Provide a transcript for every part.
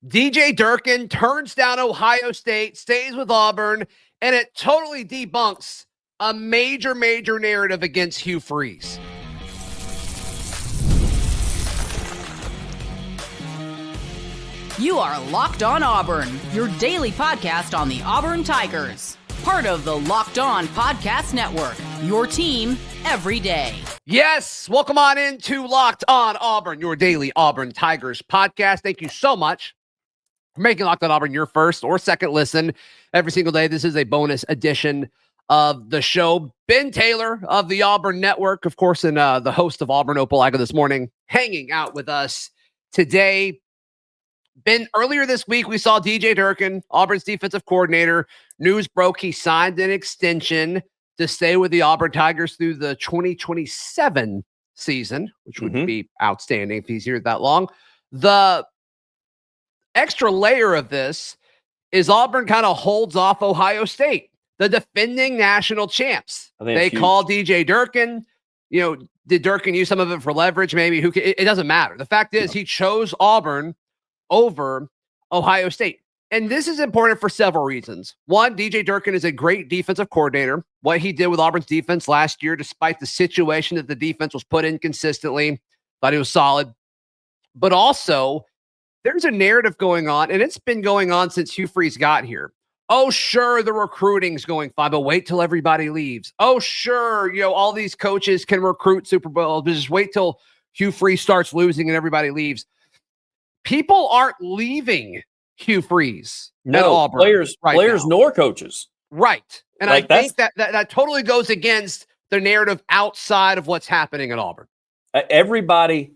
DJ Durkin turns down Ohio State, stays with Auburn, and it totally debunks a major narrative against Hugh Freeze. You are Locked On Auburn, your daily podcast on the Auburn Tigers. Part of the Locked On Podcast Network, your team every day. Yes, welcome on into Locked On Auburn, your daily Auburn Tigers podcast. Thank you so much for making Locked On Auburn your first or second listen every single day. This is a bonus edition of the show. Ben Taylor of the Auburn Network, of course, and the host of Auburn Opelika this morning, hanging out with us today. Ben, earlier this week, we saw DJ Durkin, Auburn's defensive coordinator. News broke he signed an extension to stay with the Auburn Tigers through the 2027 season, which would be outstanding if he's here that long. The extra layer of this is Auburn kind of holds off Ohio State, the defending national champs. They call DJ Durkin. You know, did Durkin use some of it for leverage? Maybe. It doesn't matter. The fact is, he chose Auburn over Ohio State. And this is important for several reasons. One, DJ Durkin is a great defensive coordinator. What he did with Auburn's defense last year, despite the situation that the defense was put in consistently, thought he was solid. But also, there's a narrative going on, and it's been going on since Hugh Freeze got here. Oh, sure, the recruiting's going fine, but wait till everybody leaves. Oh, sure, all these coaches can recruit Super Bowl, but just wait till Hugh Freeze starts losing and everybody leaves. People aren't leaving Hugh Freeze. No, players nor coaches. Right. And I think that totally goes against the narrative outside of what's happening at Auburn. Everybody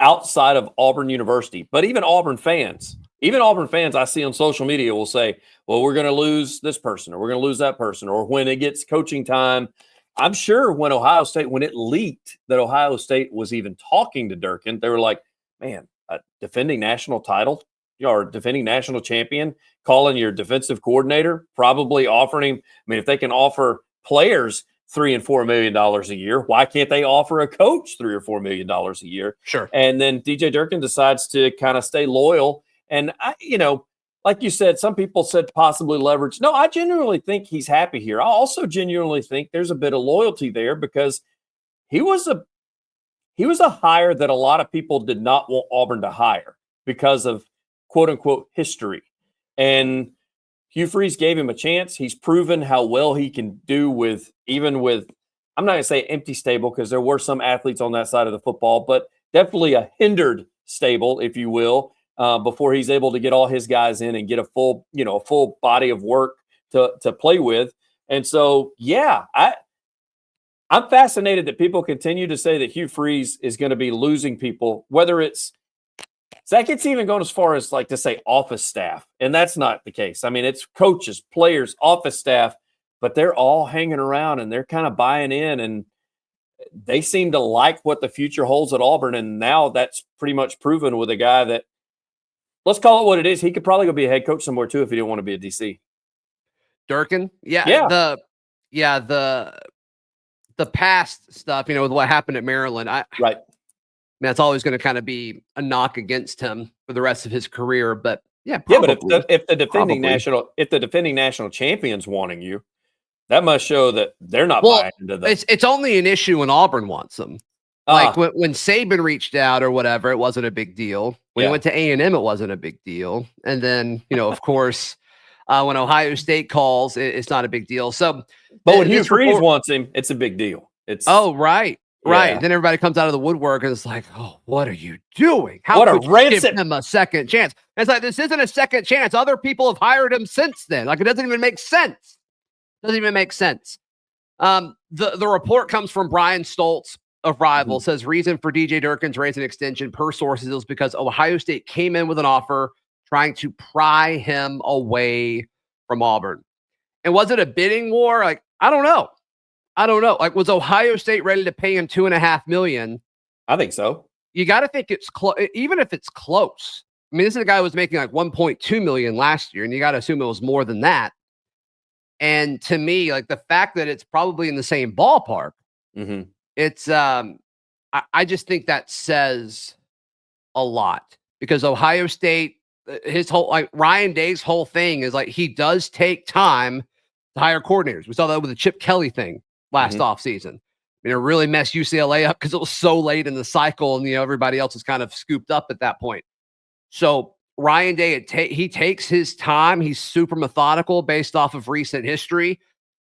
outside of Auburn University, but even Auburn fans I see on social media will say, well, we're going to lose this person or we're going to lose that person. Or when it gets coaching time, I'm sure when it leaked that Ohio State was even talking to Durkin, they were like, man, a defending national title, or defending national champion, calling your defensive coordinator, probably offering him. I mean, if they can offer players $3 and $4 million a year, why can't they offer a coach $3 or $4 million a year? Sure. And then DJ Durkin decides to kind of stay loyal. And like you said, some people said possibly leverage. No, I genuinely think he's happy here. I also genuinely think there's a bit of loyalty there because he was a hire that a lot of people did not want Auburn to hire because of quote unquote history. And Hugh Freeze gave him a chance. He's proven how well he can do with, I'm not going to say empty stable because there were some athletes on that side of the football, but definitely a hindered stable, if you will, before he's able to get all his guys in and get a full body of work to play with. And so, yeah, I'm fascinated that people continue to say that Hugh Freeze is going to be losing people, whether it's Zach, it's even going as far as like to say office staff, and that's not the case. I mean, it's coaches, players, office staff, but they're all hanging around and they're kind of buying in, and they seem to like what the future holds at Auburn. And now that's pretty much proven with a guy that, let's call it what it is. He could probably go be a head coach somewhere too if he didn't want to be a DC. Durkin, the past stuff, with what happened at Maryland, right. That's always going to kind of be a knock against him for the rest of his career. But yeah, but if the defending national champion's wanting you, that must show that they're not buying into that. It's only an issue when Auburn wants them. Like when Saban reached out or whatever, it wasn't a big deal. When he went to A&M, it wasn't a big deal. And then, of course, when Ohio State calls, it's not a big deal. So, but when Hugh Freeze wants him, it's a big deal. Right. Right. Then everybody comes out of the woodwork and it's like, oh, what are you doing? How could you give him a second chance? And it's like, this isn't a second chance. Other people have hired him since then. Like, it doesn't even make sense. The report comes from Brian Stoltz of Rival, says reason for DJ Durkin's raise and extension per sources is because Ohio State came in with an offer trying to pry him away from Auburn. And was it a bidding war? Like, I don't know. Like, was Ohio State ready to pay him $2.5 million? I think so. You got to think it's close, even if it's close. I mean, this is a guy who was making like $1.2 million last year, and you got to assume it was more than that. And to me, like the fact that it's probably in the same ballpark, it's I just think that says a lot because Ohio State his whole, like Ryan Day's whole thing is like, he does take time to hire coordinators. We saw that with the Chip Kelly thing last offseason. It really messed UCLA up because it was so late in the cycle, and everybody else is kind of scooped up at that point. So Ryan Day, he takes his time. He's super methodical based off of recent history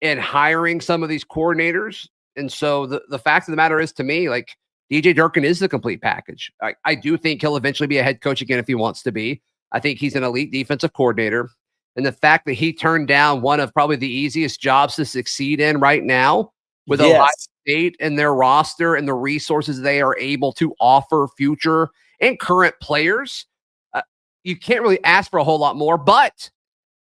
in hiring some of these coordinators. And so the fact of the matter is, to me, like, DJ Durkin is the complete package. I do think he'll eventually be a head coach again if he wants to be. I think he's an elite defensive coordinator. And the fact that he turned down one of probably the easiest jobs to succeed in right now with Ohio State and their roster and the resources they are able to offer future and current players, you can't really ask for a whole lot more. But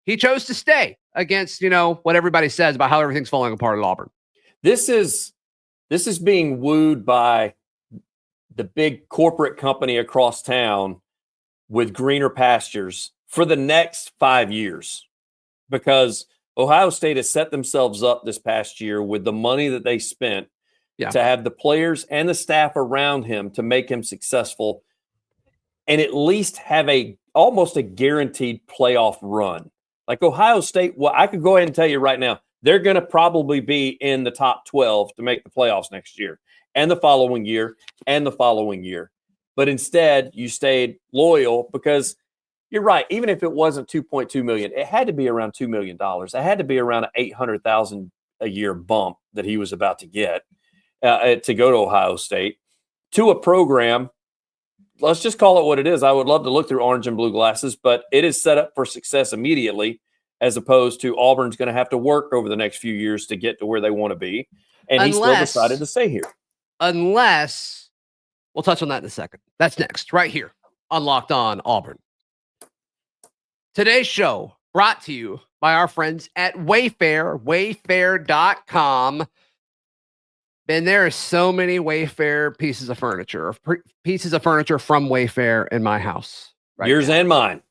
he chose to stay against, what everybody says about how everything's falling apart at Auburn. This is being wooed by the big corporate company across town with greener pastures for the next 5 years, because Ohio State has set themselves up this past year with the money that they spent to have the players and the staff around him to make him successful and at least have almost a guaranteed playoff run. Like Ohio State, well, I could go ahead and tell you right now, they're going to probably be in the top 12 to make the playoffs next year and the following year and the following year. But instead, you stayed loyal because you're right. Even if it wasn't $2.2 million, it had to be around $2 million. It had to be around an $800,000 a year bump that he was about to get to go to Ohio State, to a program. Let's just call it what it is. I would love to look through orange and blue glasses, but it is set up for success immediately, as opposed to Auburn's going to have to work over the next few years to get to where they want to be. And he still decided to stay here. Unless, we'll touch on that in a second. That's next, right here on Locked On Auburn. Today's show brought to you by our friends at Wayfair, wayfair.com. And there are so many Wayfair pieces of furniture from Wayfair in my house. Right Yours now. And mine.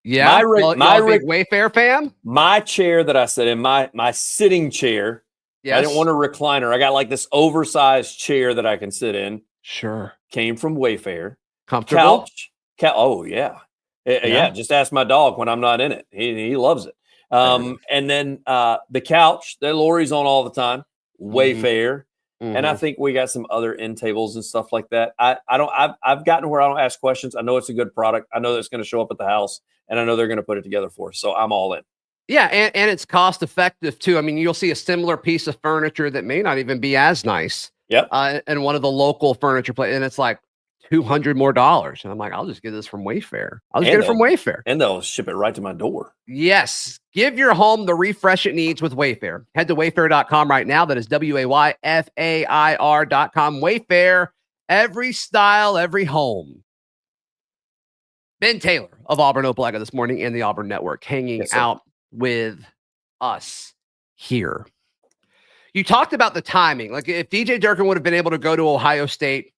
Yeah, my big Wayfair fan. My chair that I sit in, my sitting chair. Yes. I didn't want a recliner. I got like this oversized chair that I can sit in. Sure. Came from Wayfair. Comfortable? Couch. Oh, yeah. Yeah. Just ask my dog when I'm not in it. He loves it. And then the couch that Lori's on all the time, Wayfair. Mm-hmm. And I think we got some other end tables and stuff like that. I've gotten where I don't ask questions. I know it's a good product. I know that it's going to show up at the house, and I know they're going to put it together for us. So I'm all in. Yeah, and it's cost effective too. I mean, you'll see a similar piece of furniture that may not even be as nice. Yep. And one of the local furniture places, and it's like $200 more. And I'm like, I'll just get this from Wayfair. I'll just get it from Wayfair. And they'll ship it right to my door. Yes. Give your home the refresh it needs with Wayfair. Head to wayfair.com right now. That is WAYFAIR.com. Wayfair, every style, every home. Ben Taylor of Auburn Opelika this morning and the Auburn Network hanging out with us here. You talked about the timing. Like, if DJ Durkin would have been able to go to Ohio State,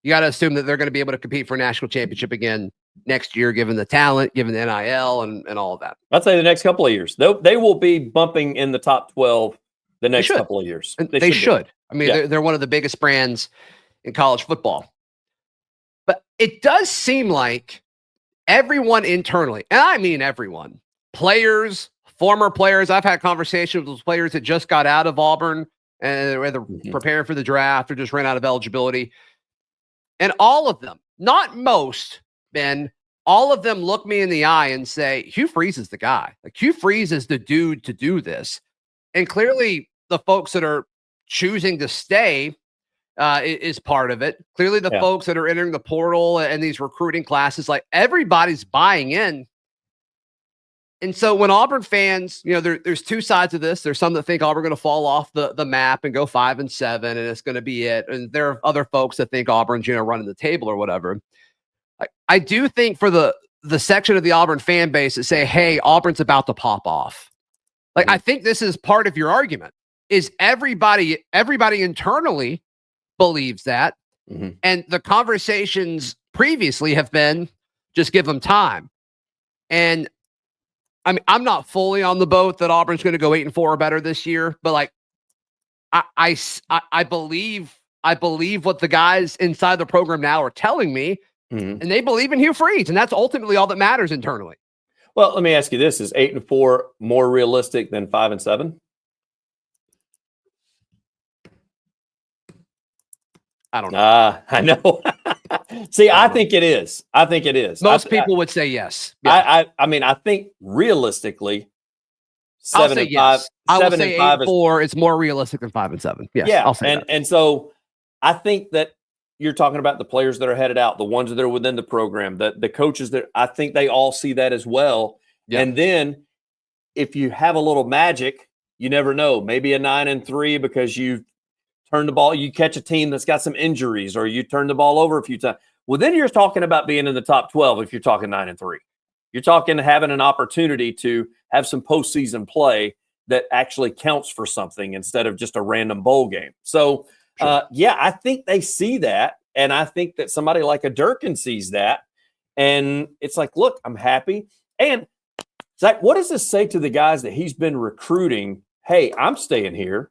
you got to assume that they're going to be able to compete for a national championship again next year, given the talent, given the NIL and all of that. I'd say the next couple of years. They will be bumping in the top 12 the next couple of years. They should. I mean, they're one of the biggest brands in college football. But it does seem like everyone internally, and I mean everyone, players, former players. I've had conversations with players that just got out of Auburn and they're either preparing for the draft or just ran out of eligibility. And all of them, not most, Ben, all of them look me in the eye and say, Hugh Freeze is the guy. Like, Hugh Freeze is the dude to do this. And clearly the folks that are choosing to stay is part of it. Clearly the folks that are entering the portal and these recruiting classes, like, everybody's buying in. And so when Auburn fans, there's two sides of this. There's some that think Auburn going to fall off the map and go 5-7, and it's going to be it. And there are other folks that think Auburn's, running the table or whatever. I do think for the section of the Auburn fan base that say, hey, Auburn's about to pop off. Like, I think this is part of your argument, is everybody internally believes that. Mm-hmm. And the conversations previously have been, just give them time. And I mean, I'm not fully on the boat that Auburn's going to go 8-4 or better this year, but like, I believe what the guys inside the program now are telling me, Mhm. and they believe in Hugh Freeze, and that's ultimately all that matters internally. Well, let me ask you this: is 8-4 more realistic than 5-7? I don't know. I know. See, I think it is. I think it is. Most people would say yes. Yeah. I mean, I think realistically, I'll 7 say and 5. yes. I will 7 say and 5 is 8-4. It's more realistic than 5-7. Yes, yeah. I'll say that. And so I think that you're talking about the players that are headed out, the ones that are within the program, the coaches that I think they all see that as well. Yeah. And then if you have a little magic, you never know. Maybe a 9-3 because you turn the ball, you catch a team that's got some injuries, or you turn the ball over a few times. Well, then you're talking about being in the top 12 if you're talking 9-3. You're talking having an opportunity to have some postseason play that actually counts for something instead of just a random bowl game. So, yeah, I think they see that. And I think that somebody like a Durkin sees that. And it's like, look, I'm happy. And Zac, what does this say to the guys that he's been recruiting? Hey, I'm staying here.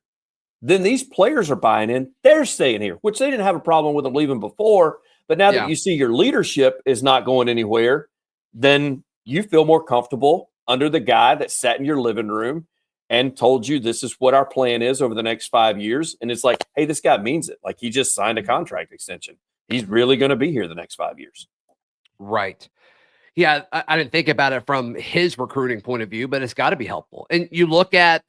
Then these players are buying in. They're staying here, which they didn't have a problem with them leaving before. But now that you see your leadership is not going anywhere, then you feel more comfortable under the guy that sat in your living room and told you this is what our plan is over the next 5 years. And it's like, hey, this guy means it. Like, he just signed a contract extension. He's really going to be here the next 5 years. Right. Yeah, I didn't think about it from his recruiting point of view, but it's got to be helpful. And you look at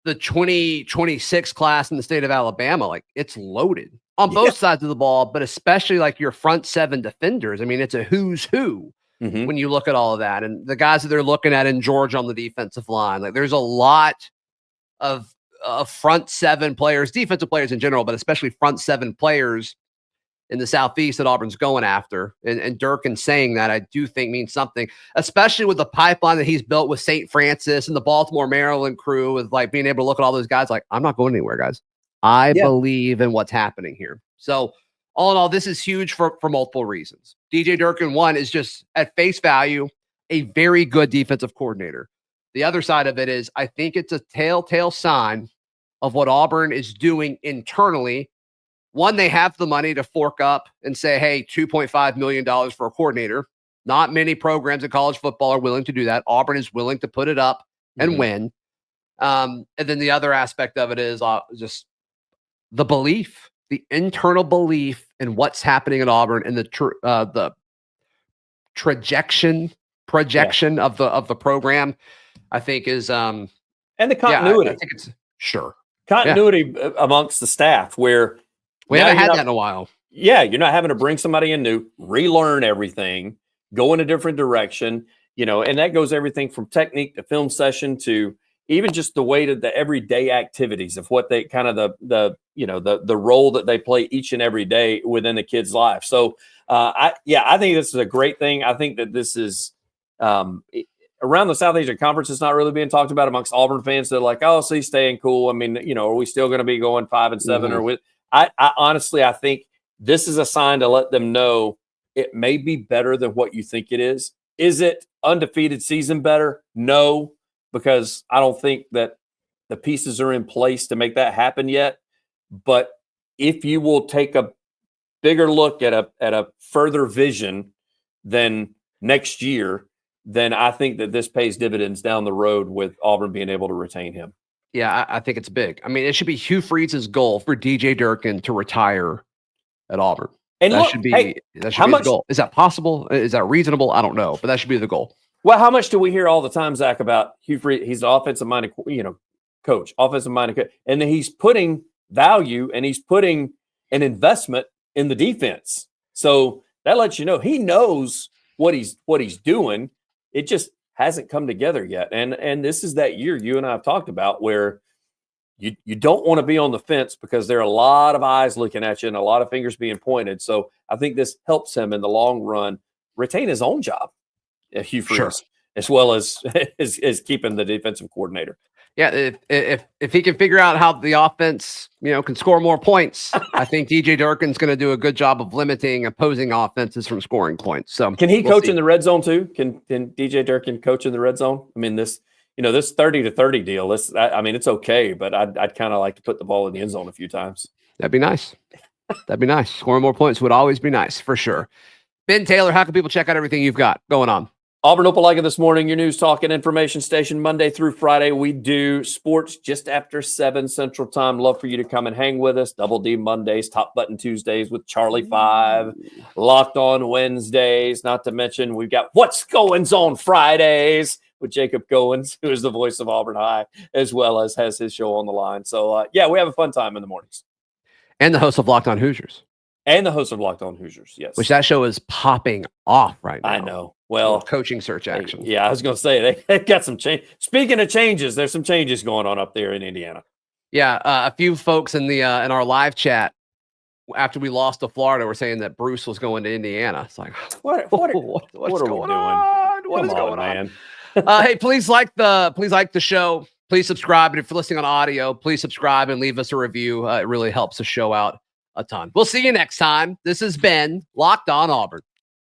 the 2026 class in the state of Alabama, like, it's loaded on both sides of the ball, but especially like your front seven defenders. I mean, it's a who's who when you look at all of that. And the guys that they're looking at in Georgia on the defensive line, like, there's a lot of front seven players, defensive players in general, but especially front seven players in the Southeast that Auburn's going after. And Durkin saying that, I do think means something, especially with the pipeline that he's built with St. Francis and the Baltimore, Maryland crew, with like being able to look at all those guys like, I'm not going anywhere, guys. I believe in what's happening here. So all in all, this is huge for multiple reasons. DJ Durkin, one, is just at face value a very good defensive coordinator. The other side of it is I think it's a telltale sign of what Auburn is doing internally. One, they have the money to fork up and say, hey, $2.5 million for a coordinator. Not many programs in college football are willing to do that. Auburn is willing to put it up and win. And then the other aspect of it is just the belief, the internal belief in what's happening at Auburn, and the projection of the program, I think is and the continuity. I think it's continuity amongst the staff, where we haven't had that in a while. Yeah, you're not having to bring somebody in new, relearn everything, go in a different direction, and that goes everything from technique to film session to even just the way to the everyday activities of what they kind of the role that they play each and every day within the kid's life. So I think this is a great thing. I think that this is around the South Asian Conference. It's not really being talked about amongst Auburn fans. They're like, oh, so he's staying cool. I mean, are we still going to be going 5-7 or with? I honestly, I think this is a sign to let them know it may be better than what you think it is. Is it undefeated season better? No, because I don't think that the pieces are in place to make that happen yet. But if you will take a bigger look at a further vision than next year, then I think that this pays dividends down the road with Auburn being able to retain him. Yeah, I think it's big. I mean, it should be Hugh Freeze's goal for DJ Durkin to retire at Auburn. And that look, should be the goal. Is that possible? Is that reasonable? I don't know, but that should be the goal. Well, how much do we hear all the time, Zac, about Hugh Freeze? He's an offensive-minded, coach, offensive-minded coach, and then he's putting value and he's putting an investment in the defense. So that lets you know he knows what he's doing. It just hasn't come together yet. And this is that year you and I have talked about where you don't want to be on the fence because there are a lot of eyes looking at you and a lot of fingers being pointed. So I think this helps him in the long run retain his own job, Hugh Freeze, as well as keeping the defensive coordinator. Yeah, if he can figure out how the offense, can score more points, I think DJ Durkin's going to do a good job of limiting opposing offenses from scoring points. So can he coach in the red zone too? Can DJ Durkin coach in the red zone? I mean, this 30-30 deal. It's okay, but I'd kind of like to put the ball in the end zone a few times. That'd be nice. Scoring more points would always be nice for sure. Ben Taylor, how can people check out everything you've got going on? Auburn Opelika this morning, your news, talk, and information station, Monday through Friday. We do sports just after 7 Central Time. Love for you to come and hang with us. Double D Mondays, Top Button Tuesdays with Charlie 5, Locked On Wednesdays. Not to mention, we've got What's Goings On Fridays with Jacob Goins, who is the voice of Auburn High, as well as has his show on the line. So, we have a fun time in the mornings. And the host of Locked On Hoosiers. And the host of Locked On Hoosiers, yes. Which that show is popping off right now. I know. Well, coaching search action. Yeah, I was going to say, they got some change. Speaking of changes, there's some changes going on up there in Indiana. Yeah, a few folks in our live chat after we lost to Florida were saying that Bruce was going to Indiana. It's like, what's are going we doing? on? What is going man? on? Hey, please like the show. Please subscribe. And if you're listening on audio, please subscribe and leave us a review. It really helps the show out a ton. We'll see you next time. This has been Locked On Auburn.